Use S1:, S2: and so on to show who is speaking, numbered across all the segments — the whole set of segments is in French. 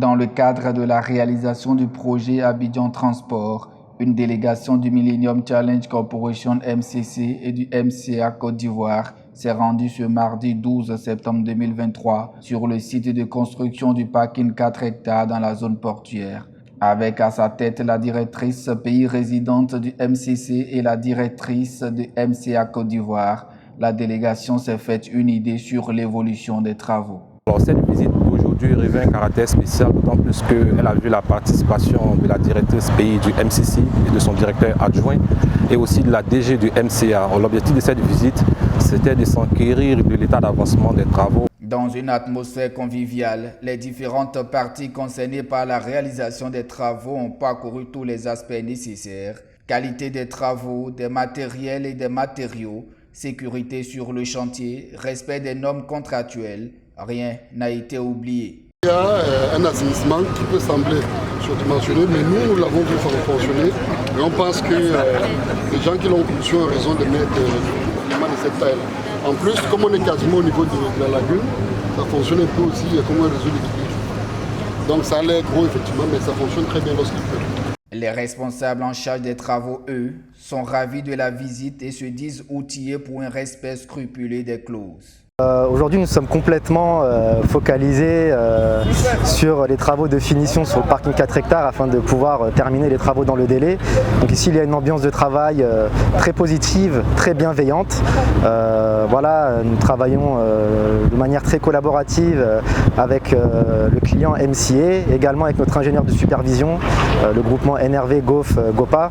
S1: Dans le cadre de la réalisation du projet Abidjan Transport, une délégation du Millennium Challenge Corporation MCC et du MCA Côte d'Ivoire s'est rendue ce mardi 12 septembre 2023 sur le site de construction du parking 4 hectares dans la zone portuaire. Avec à sa tête la directrice pays résidente du MCC et la directrice du MCA Côte d'Ivoire, la délégation s'est faite une idée sur l'évolution des travaux.
S2: Alors, cette visite d'aujourd'hui revêt un caractère spécial, d'autant plus qu'elle a vu la participation de la directrice pays du MCC et de son directeur adjoint et aussi de la DG du MCA. L'objectif de cette visite, c'était de s'enquérir de l'état d'avancement des travaux.
S1: Dans une atmosphère conviviale, les différentes parties concernées par la réalisation des travaux ont parcouru tous les aspects nécessaires: qualité des travaux, des matériels et des matériaux, sécurité sur le chantier, respect des normes contractuelles. Rien n'a été oublié.
S3: Il y a un assainissement qui peut sembler surdimensionné, mais nous l'avons vu fonctionner. Et on pense que les gens qui l'ont conçu ont raison de mettre vraiment de cette taille. En plus, comme on est quasiment au niveau de la lagune, ça fonctionne un peu aussi comme un réseau d'équilibre. Donc ça a l'air gros effectivement, mais ça fonctionne très bien lorsqu'il pleut.
S1: Les responsables en charge des travaux, eux, sont ravis de la visite et se disent outillés pour un respect scrupuleux des clauses.
S4: Aujourd'hui, nous sommes complètement focalisés sur les travaux de finition sur le parking 4 hectares afin de pouvoir terminer les travaux dans le délai. Donc ici, il y a une ambiance de travail très positive, très bienveillante. Voilà, nous travaillons de manière très collaborative avec le client MCA, également avec notre ingénieur de supervision, le groupement NRV GOF GOPA.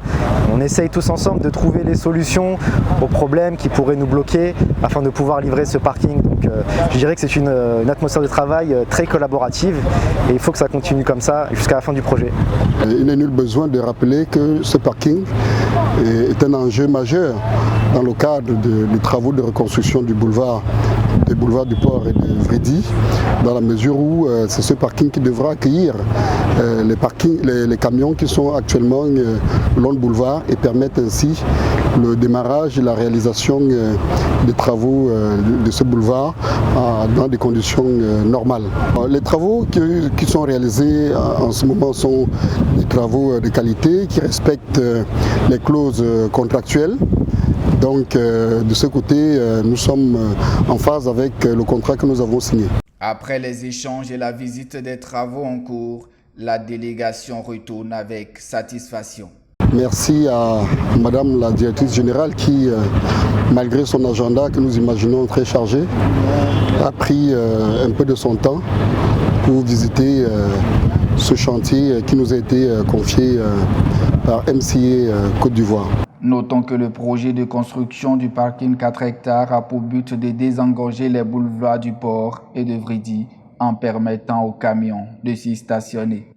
S4: On essaye tous ensemble de trouver les solutions aux problèmes qui pourraient nous bloquer afin de pouvoir livrer ce parking. Donc je dirais que c'est une atmosphère de travail très collaborative et il faut que ça continue comme ça jusqu'à la fin du projet.
S3: Il n'est nul besoin de rappeler que ce parking est un enjeu majeur dans le cadre des travaux de reconstruction du boulevard du Port et de Vridi, dans la mesure où c'est ce parking qui devra accueillir les camions qui sont actuellement le long du boulevard et permettre ainsi le démarrage et la réalisation des travaux de ce boulevard dans des conditions normales. Les travaux qui sont réalisés en ce moment sont des travaux de qualité qui respectent les clauses contractuelles. Donc de ce côté, nous sommes en phase avec le contrat que nous avons signé.
S1: Après les échanges et la visite des travaux en cours, la délégation retourne avec satisfaction.
S3: Merci à Madame la directrice générale qui, malgré son agenda que nous imaginons très chargé, a pris un peu de son temps pour visiter ce chantier qui nous a été confié par MCA Côte d'Ivoire.
S1: Notons que le projet de construction du parking 4 hectares a pour but de désengorger les boulevards du port et de Vridi en permettant aux camions de s'y stationner.